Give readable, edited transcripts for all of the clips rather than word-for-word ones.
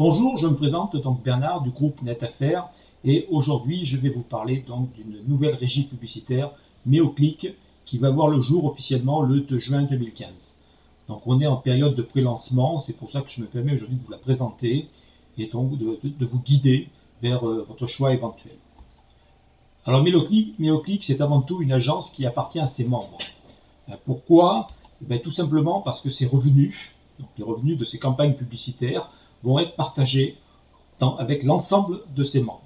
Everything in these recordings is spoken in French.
Bonjour, je me présente donc Bernard du groupe NetAffaires et aujourd'hui je vais vous parler donc d'une nouvelle régie publicitaire MeoClick qui va voir le jour officiellement le 2 juin 2015. Donc on est en période de pré-lancement, c'est pour ça que je me permets aujourd'hui de vous la présenter et donc de vous guider vers votre choix éventuel. Alors MeoClick c'est avant tout une agence qui appartient à ses membres. Pourquoi? Tout simplement parce que ses revenus, donc les revenus de ses campagnes publicitaires, vont être partagés avec l'ensemble de ses membres.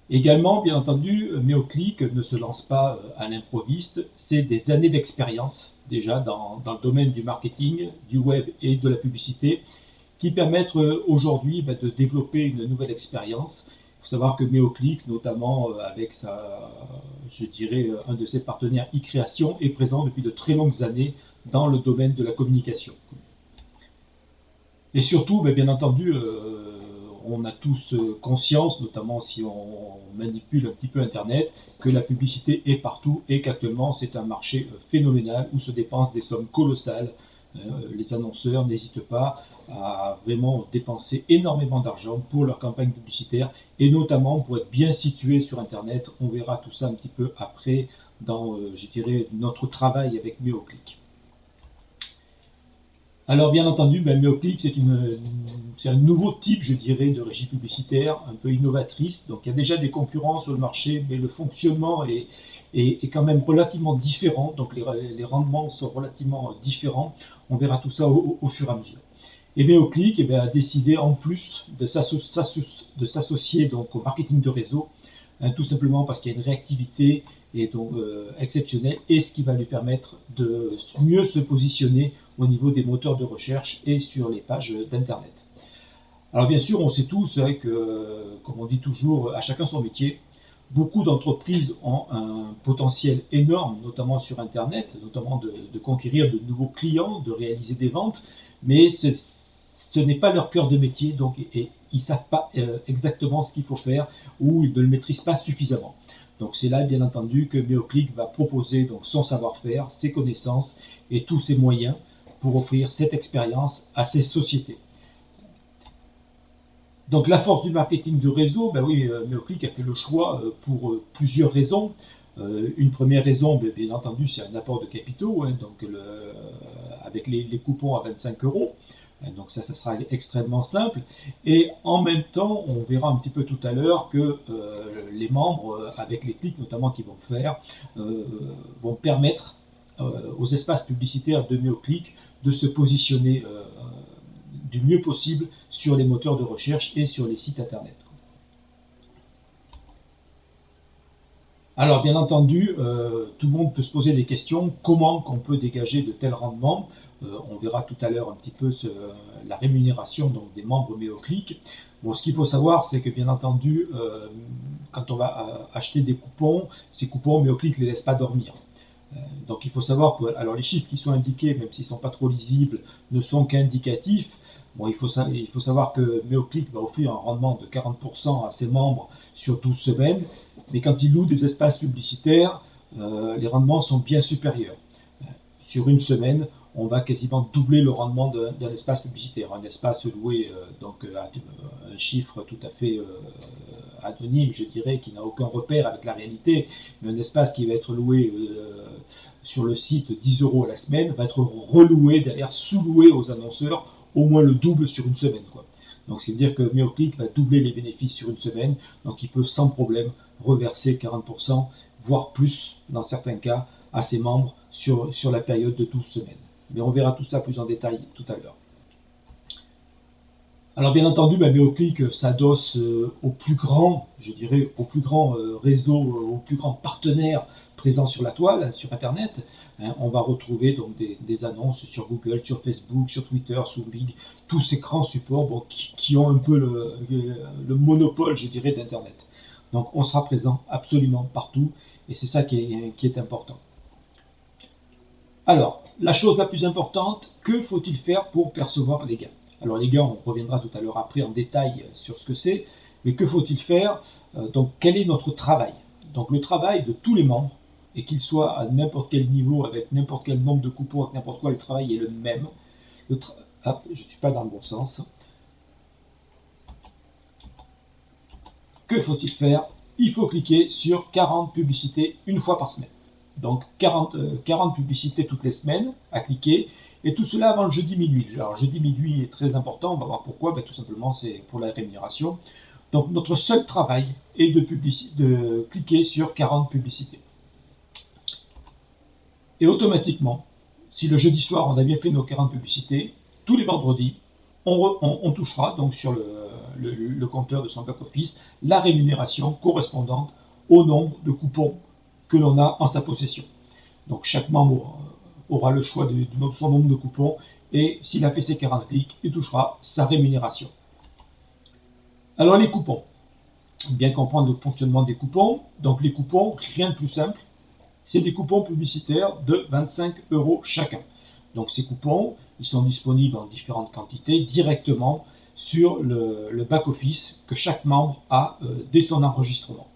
Également, bien entendu, MeoClick ne se lance pas à l'improviste, c'est des années d'expérience déjà dans le domaine du marketing, du web et de la publicité qui permettent aujourd'hui de développer une nouvelle expérience. Il faut savoir que MeoClick, notamment avec un de ses partenaires e-création, est présent depuis de très longues années dans le domaine de la communication. Et surtout, bien entendu, on a tous conscience, notamment si on manipule un petit peu Internet, que la publicité est partout et qu'actuellement c'est un marché phénoménal où se dépensent des sommes colossales. Les annonceurs n'hésitent pas à vraiment dépenser énormément d'argent pour leur campagne publicitaire et notamment pour être bien situé sur Internet. On verra tout ça un petit peu après dans, notre travail avec MeoClick. Alors bien entendu, MeoClick c'est un nouveau type, je dirais, de régie publicitaire, un peu innovatrice. Donc il y a déjà des concurrents sur le marché, mais le fonctionnement est quand même relativement différent. Donc les rendements sont relativement différents. On verra tout ça au fur et à mesure. Et MeoClick a décidé en plus de s'associer donc au marketing de réseau, tout simplement parce qu'il y a une réactivité et donc exceptionnelle et ce qui va lui permettre de mieux se positionner au niveau des moteurs de recherche et sur les pages d'internet. Alors bien sûr, on sait tous que, comme on dit toujours, à chacun son métier. Beaucoup d'entreprises ont un potentiel énorme, notamment sur Internet, notamment de conquérir de nouveaux clients, de réaliser des ventes, mais ce n'est pas leur cœur de métier, donc ils ne savent pas exactement ce qu'il faut faire ou ils ne le maîtrisent pas suffisamment. Donc c'est là, bien entendu, que MeoClick va proposer donc, son savoir-faire, ses connaissances et tous ses moyens pour offrir cette expérience à ces sociétés. Donc la force du marketing de réseau, MeoClick a fait le choix pour plusieurs raisons. Une première raison, bien entendu, c'est un apport de capitaux, avec les coupons à 25 euros. Donc ça sera extrêmement simple. Et en même temps, on verra un petit peu tout à l'heure que les membres, avec les clics notamment qu'ils vont faire, vont permettre aux espaces publicitaires de MeoClick de se positionner du mieux possible sur les moteurs de recherche et sur les sites internet. Alors bien entendu, tout le monde peut se poser des questions, comment on peut dégager de tels rendements. On verra tout à l'heure un petit peu la rémunération donc, des membres MeoClick. Bon, ce qu'il faut savoir, c'est que bien entendu, quand on va acheter des coupons, ces coupons MeoClick ne les laisse pas dormir. Donc il faut savoir que alors les chiffres qui sont indiqués, même s'ils ne sont pas trop lisibles, ne sont qu'indicatifs. Bon, il faut savoir que MeoClick va offrir un rendement de 40% à ses membres sur 12 semaines, mais quand ils louent des espaces publicitaires, les rendements sont bien supérieurs. Sur une semaine, on va quasiment doubler le rendement d'un espace publicitaire. Un espace loué à un chiffre tout à fait anonyme, je dirais, qui n'a aucun repère avec la réalité, mais un espace qui va être loué sur le site 10 euros à la semaine va être reloué, derrière sous-loué aux annonceurs au moins le double sur une semaine. Donc, ce qui veut dire que MeoClick va doubler les bénéfices sur une semaine, donc il peut sans problème reverser 40%, voire plus dans certains cas, à ses membres sur la période de 12 semaines. Mais on verra tout ça plus en détail tout à l'heure. Alors bien entendu, MeoClick s'adosse au plus grand, je dirais, au plus grand réseau, aux plus grands partenaires présents sur la toile, sur Internet. On va retrouver donc des annonces sur Google, sur Facebook, sur Twitter, sur Bing, tous ces grands supports qui ont un peu le monopole, je dirais, d'Internet. Donc on sera présent absolument partout et c'est ça qui est important. Alors, la chose la plus importante, que faut-il faire pour percevoir les gains? Alors les gains, on reviendra tout à l'heure après en détail sur ce que c'est, mais que faut-il faire? Donc quel est notre travail? Donc le travail de tous les membres, et qu'ils soient à n'importe quel niveau, avec n'importe quel nombre de coupons, avec n'importe quoi, le travail est le même. Je ne suis pas dans le bon sens. que faut-il faire? Il faut cliquer sur 40 publicités une fois par semaine. Donc 40 publicités toutes les semaines à cliquer, et tout cela avant le jeudi minuit. Alors jeudi minuit est très important, on va voir pourquoi. Tout simplement c'est pour la rémunération. Donc notre seul travail est de cliquer sur 40 publicités. Et automatiquement, si le jeudi soir on a bien fait nos 40 publicités, tous les vendredis, on touchera donc sur le compteur de son back-office la rémunération correspondante au nombre de coupons que l'on a en sa possession. Donc chaque membre aura le choix de son nombre de coupons, et s'il a fait ses 40 clics, il touchera sa rémunération. Alors les coupons, bien comprendre le fonctionnement des coupons. Donc les coupons, rien de plus simple, c'est des coupons publicitaires de 25 € chacun. Donc ces coupons, ils sont disponibles en différentes quantités directement sur le back-office que chaque membre a dès son enregistrement.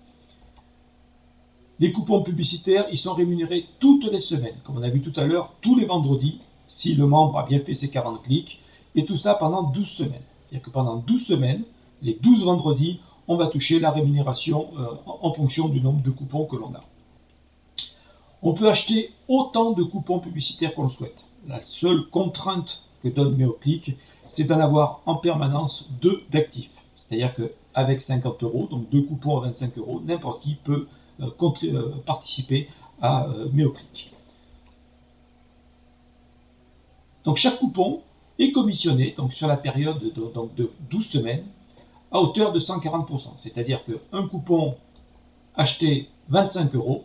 Les coupons publicitaires, ils sont rémunérés toutes les semaines, comme on a vu tout à l'heure, tous les vendredis, si le membre a bien fait ses 40 clics, et tout ça pendant 12 semaines. C'est-à-dire que pendant 12 semaines, les 12 vendredis, on va toucher la rémunération en fonction du nombre de coupons que l'on a. On peut acheter autant de coupons publicitaires qu'on le souhaite. La seule contrainte que donne MeoClick, c'est d'en avoir en permanence 2 d'actifs. C'est-à-dire qu'avec 50 €, donc 2 coupons à 25 €, n'importe qui peut participer à MeoClick. Donc chaque coupon est commissionné donc, sur la période de 12 semaines à hauteur de 140%. C'est-à-dire qu'un coupon acheté 25 €,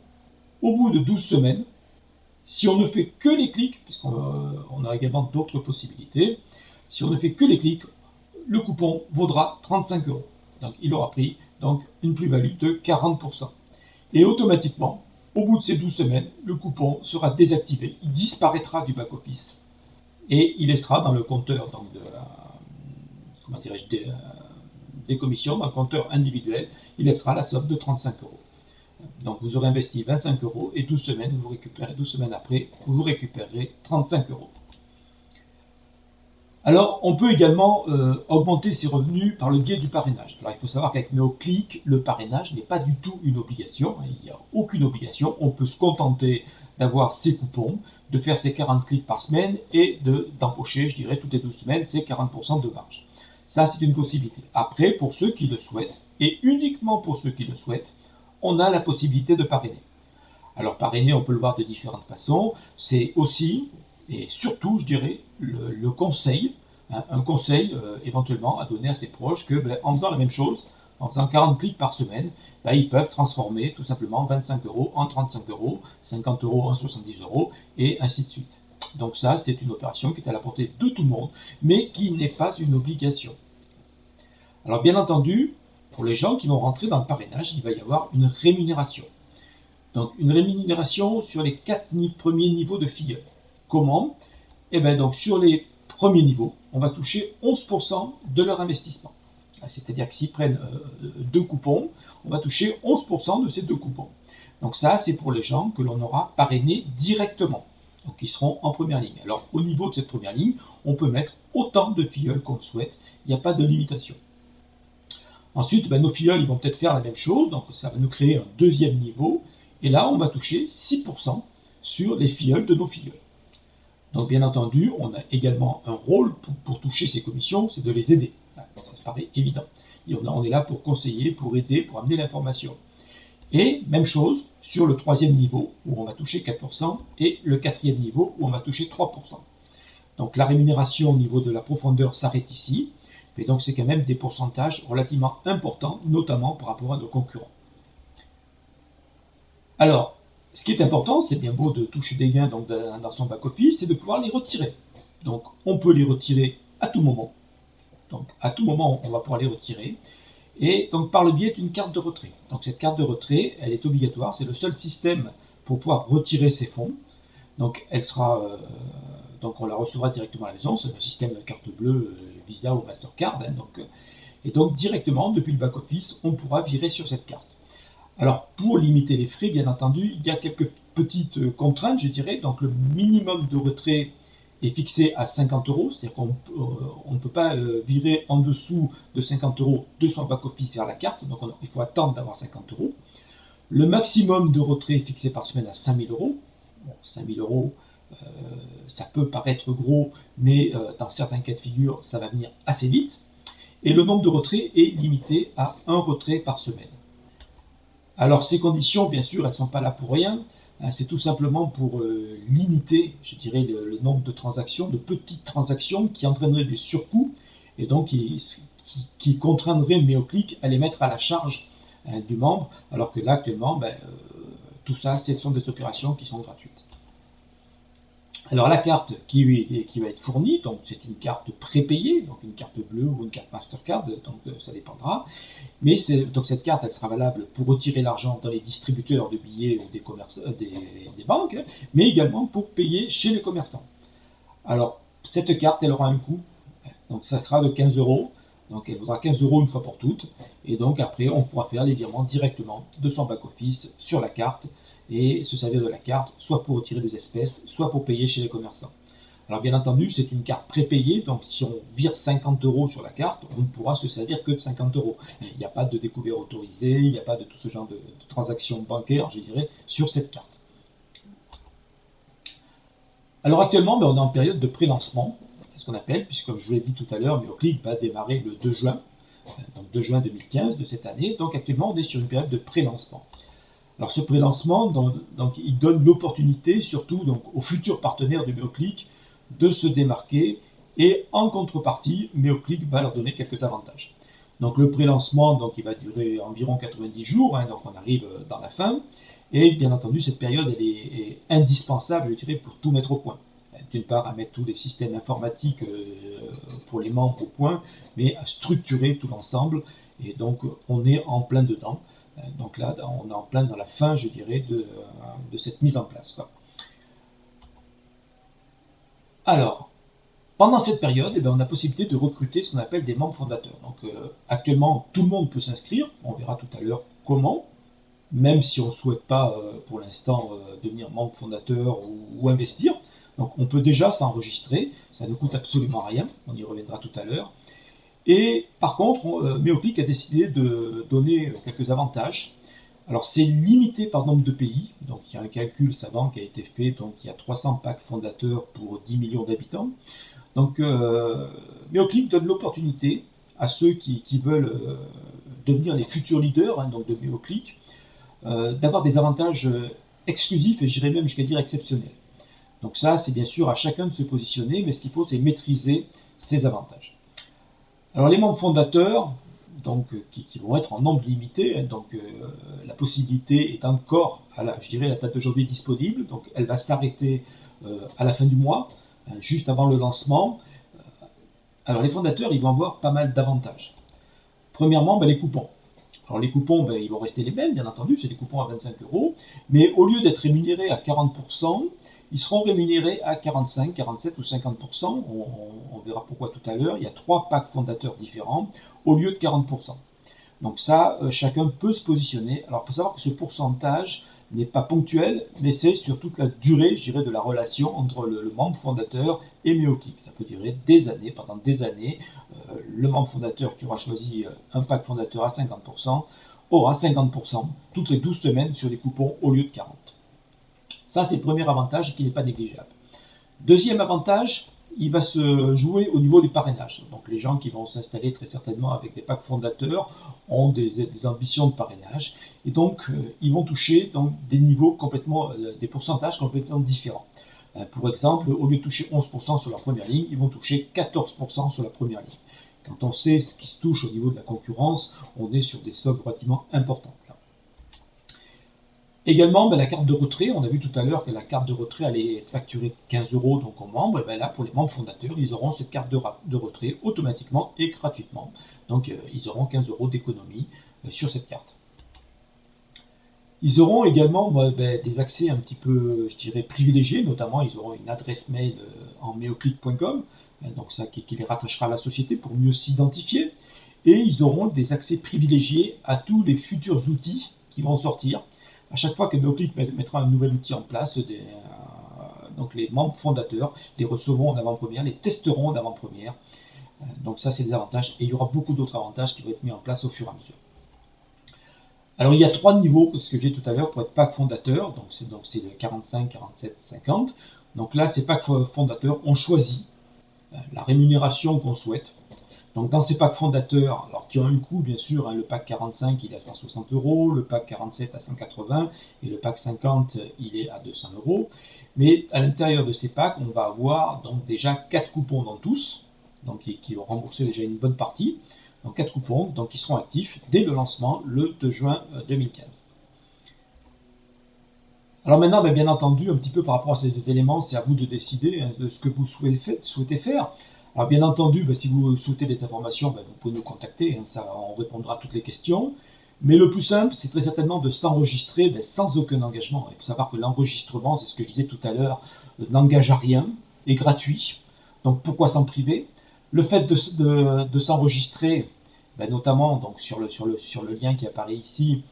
au bout de 12 semaines, si on ne fait que les clics, puisqu'on a également d'autres possibilités, si on ne fait que les clics, le coupon vaudra 35 €. Donc il aura pris donc, une plus-value de 40%. Et automatiquement, au bout de ces 12 semaines, le coupon sera désactivé, il disparaîtra du back-office et il laissera dans le compteur donc, des commissions, dans le compteur individuel, il laissera la somme de 35 €. Donc vous aurez investi 25 € et 12 semaines après, vous récupérerez 35 €. Alors, on peut également augmenter ses revenus par le biais du parrainage. Alors, il faut savoir qu'avec MeoClick, le parrainage n'est pas du tout une obligation. Il n'y a aucune obligation. On peut se contenter d'avoir ses coupons, de faire ses 40 clics par semaine et d'empocher, je dirais, toutes les 12 semaines, ses 40% de marge. Ça, c'est une possibilité. Après, pour ceux qui le souhaitent, et uniquement pour ceux qui le souhaitent, on a la possibilité de parrainer. Alors, parrainer, on peut le voir de différentes façons. C'est aussi, et surtout, je dirais, le conseil, un conseil éventuellement à donner à ses proches que, en faisant la même chose, en faisant 40 clics par semaine, ils peuvent transformer tout simplement 25 € en 35 €, 50 € en 70 € et ainsi de suite. Donc ça, c'est une opération qui est à la portée de tout le monde, mais qui n'est pas une obligation. Alors bien entendu, pour les gens qui vont rentrer dans le parrainage, il va y avoir une rémunération. Donc une rémunération sur les 4 premiers niveaux de filleul. Comment? Donc sur les premiers niveaux, on va toucher 11% de leur investissement. C'est-à-dire que s'ils prennent 2 coupons, on va toucher 11% de ces 2 coupons. Donc ça, c'est pour les gens que l'on aura parrainés directement. Donc ils seront en première ligne. Alors au niveau de cette première ligne, on peut mettre autant de filleuls qu'on le souhaite. Il n'y a pas de limitation. Ensuite, nos filleuls, ils vont peut-être faire la même chose. Donc ça va nous créer un deuxième niveau. Et là, on va toucher 6% sur les filleuls de nos filleuls. Donc bien entendu, on a également un rôle pour toucher ces commissions, c'est de les aider. Ça paraît évident. Et on est là pour conseiller, pour aider, pour amener l'information. Et même chose sur le troisième niveau, où on va toucher 4%, et le quatrième niveau, où on va toucher 3%. Donc la rémunération au niveau de la profondeur s'arrête ici, mais donc c'est quand même des pourcentages relativement importants, notamment par rapport à nos concurrents. Alors, ce qui est important, c'est bien beau de toucher des gains donc, dans son back-office, c'est de pouvoir les retirer. Donc, on peut les retirer à tout moment. Donc, à tout moment, on va pouvoir les retirer. Et donc, par le biais d'une carte de retrait. Donc, cette carte de retrait, elle est obligatoire. C'est le seul système pour pouvoir retirer ses fonds. Donc, elle sera, donc on la recevra directement à la maison. C'est un système de carte bleue, Visa ou Mastercard. Et donc, directement, depuis le back-office, on pourra virer sur cette carte. Alors, pour limiter les frais, bien entendu, il y a quelques petites contraintes, je dirais. Donc, le minimum de retrait est fixé à 50 euros, c'est-à-dire qu'on ne peut pas virer en dessous de 50 euros de son back-office vers la carte, donc il faut attendre d'avoir 50 euros. Le maximum de retrait est fixé par semaine à 5000 euros. Bon, 5000 euros, ça peut paraître gros, mais dans certains cas de figure, ça va venir assez vite. Et le nombre de retraits est limité à un retrait par semaine. Alors ces conditions, bien sûr, elles ne sont pas là pour rien. C'est tout simplement pour limiter, je dirais, le nombre de transactions, de petites transactions qui entraîneraient des surcoûts et donc qui contraindraient Meoclick à les mettre à la charge du membre, alors que là, actuellement, tout ça, ce sont des opérations qui sont gratuites. Alors la carte qui va être fournie, donc c'est une carte prépayée, donc une carte bleue ou une carte Mastercard, donc ça dépendra. Mais donc cette carte, elle sera valable pour retirer l'argent dans les distributeurs de billets ou des banques, mais également pour payer chez les commerçants. Alors cette carte, elle aura un coût, donc ça sera de 15 euros. Donc elle vaudra 15 euros une fois pour toutes. Et donc après, on pourra faire les virements directement de son back-office sur la carte et se servir de la carte, soit pour retirer des espèces, soit pour payer chez les commerçants. Alors bien entendu, c'est une carte prépayée, donc si on vire 50 euros sur la carte, on ne pourra se servir que de 50 euros. Il n'y a pas de découvert autorisé, il n'y a pas de tout ce genre de transactions bancaires, je dirais, sur cette carte. Alors actuellement, on est en période de pré-lancement, ce qu'on appelle, puisque comme je vous l'ai dit tout à l'heure, Meoclick va démarrer le 2 juin, donc 2 juin 2015 de cette année. Donc actuellement, on est sur une période de pré-lancement. Alors ce pré-lancement, donc, il donne l'opportunité, surtout donc, aux futurs partenaires de Meoclick, de se démarquer, et en contrepartie, Meoclick va leur donner quelques avantages. Donc le pré-lancement, donc, il va durer environ 90 jours, donc on arrive dans la fin, et bien entendu, cette période elle est indispensable, je dirais, pour tout mettre au point. D'une part, à mettre tous les systèmes informatiques pour les membres au point, mais à structurer tout l'ensemble, et donc on est en plein dedans. Donc là, on est en plein dans la fin, je dirais, de cette mise en place, quoi. Alors, pendant cette période, on a la possibilité de recruter ce qu'on appelle des membres fondateurs. Donc actuellement, tout le monde peut s'inscrire, on verra tout à l'heure comment, même si on ne souhaite pas pour l'instant devenir membre fondateur ou investir. Donc on peut déjà s'enregistrer, ça ne coûte absolument rien, on y reviendra tout à l'heure. Et par contre, Meoclick a décidé de donner quelques avantages. Alors c'est limité par nombre de pays, donc il y a un calcul savant qui a été fait, donc il y a 300 packs fondateurs pour 10 millions d'habitants. Donc Meoclick donne l'opportunité à ceux qui veulent devenir les futurs leaders donc de Meoclick d'avoir des avantages exclusifs et j'irais même jusqu'à dire exceptionnels. Donc ça, c'est bien sûr à chacun de se positionner, mais ce qu'il faut, c'est maîtriser ces avantages. Alors les membres fondateurs, donc, qui vont être en nombre limité, donc la possibilité est encore, je dirais, la date d'aujourd'hui disponible, donc elle va s'arrêter à la fin du mois, juste avant le lancement. Alors les fondateurs, ils vont avoir pas mal d'avantages. Premièrement, les coupons. Alors les coupons, ils vont rester les mêmes, bien entendu, c'est des coupons à 25 euros, mais au lieu d'être rémunérés à 40%, ils seront rémunérés à 45, 47 ou 50%. On verra pourquoi tout à l'heure. Il y a 3 packs fondateurs différents au lieu de 40%. Donc ça, chacun peut se positionner. Alors il faut savoir que ce pourcentage n'est pas ponctuel, mais c'est sur toute la durée, je dirais, de la relation entre le membre fondateur et Meoclick. Ça peut durer des années, pendant des années. Le membre fondateur qui aura choisi un pack fondateur à 50% aura 50% toutes les 12 semaines sur les coupons au lieu de 40%. Ça, c'est le premier avantage qui n'est pas négligeable. Deuxième avantage, il va se jouer au niveau du parrainage. Donc les gens qui vont s'installer très certainement avec des packs fondateurs ont des ambitions de parrainage. Et donc, ils vont toucher donc, des pourcentages complètement différents. Pour exemple, au lieu de toucher 11% sur la première ligne, ils vont toucher 14% sur la première ligne. Quand on sait ce qui se touche au niveau de la concurrence, on est sur des sommes relativement importantes. Également, la carte de retrait, on a vu tout à l'heure que la carte de retrait allait être facturée 15 euros donc aux membres. Et là, pour les membres fondateurs, ils auront cette carte de retrait automatiquement et gratuitement. Donc, ils auront 15 euros d'économie sur cette carte. Ils auront également des accès un petit peu, je dirais, privilégiés. Notamment, ils auront une adresse mail en meoclick.com, donc ça qui les rattachera à la société pour mieux s'identifier. Et ils auront des accès privilégiés à tous les futurs outils qui vont sortir. À chaque fois que Meoclick mettra un nouvel outil en place donc les membres fondateurs les recevront en avant-première, les testeront en avant-première. Donc ça, c'est des avantages. Et il y aura beaucoup d'autres avantages qui vont être mis en place au fur et à mesure. Alors il y a 3 niveaux, ce que j'ai tout à l'heure, pour être pack fondateur. Donc c'est le 45, 47, 50. Donc là, ces packs fondateurs, on choisit la rémunération qu'on souhaite. Donc dans ces packs fondateurs, alors qui ont un coût bien sûr, le pack 45 il est à 160 €, le pack 47 à 180 et le pack 50 il est à 200 €. Mais à l'intérieur de ces packs, on va avoir donc déjà 4 coupons dans tous, donc qui vont rembourser déjà une bonne partie. Donc 4 coupons donc, qui seront actifs dès le lancement le 2 juin 2015. Alors maintenant, bien entendu, un petit peu par rapport à ces éléments, c'est à vous de décider de ce que vous souhaitez faire. Alors bien entendu, si vous souhaitez des informations, vous pouvez nous contacter, on répondra à toutes les questions. Mais le plus simple, c'est très certainement de s'enregistrer sans aucun engagement. Il faut savoir que l'enregistrement, c'est ce que je disais tout à l'heure, n'engage à rien, est gratuit. Donc pourquoi s'en priver? Le fait de s'enregistrer, notamment donc, sur le lien qui apparaît ici,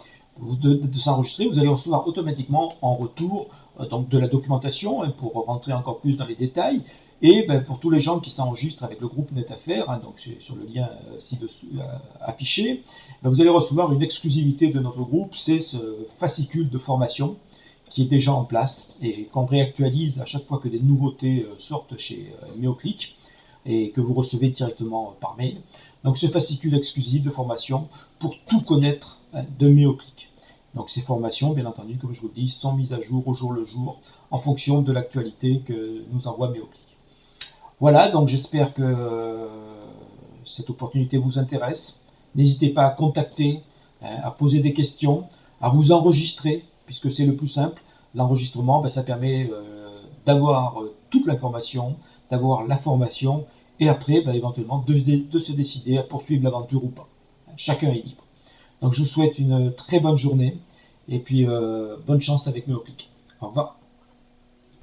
de s'enregistrer, vous allez recevoir automatiquement en retour donc de la documentation pour rentrer encore plus dans les détails. Et pour tous les gens qui s'enregistrent avec le groupe NetAffaires, donc sur le lien ci-dessous affiché, vous allez recevoir une exclusivité de notre groupe, c'est ce fascicule de formation qui est déjà en place et qu'on réactualise à chaque fois que des nouveautés sortent chez Meoclick et que vous recevez directement par mail. Donc ce fascicule exclusif de formation pour tout connaître de Meoclick. Donc ces formations, bien entendu, comme je vous le dis, sont mises à jour au jour le jour en fonction de l'actualité que nous envoie Meoclick. Voilà, donc j'espère que cette opportunité vous intéresse. N'hésitez pas à contacter, à poser des questions, à vous enregistrer, puisque c'est le plus simple. L'enregistrement, ça permet d'avoir toute l'information, d'avoir la formation, et après, éventuellement, de se décider à poursuivre l'aventure ou pas. Chacun est libre. Donc je vous souhaite une très bonne journée, et puis bonne chance avec Meoclick. Au revoir.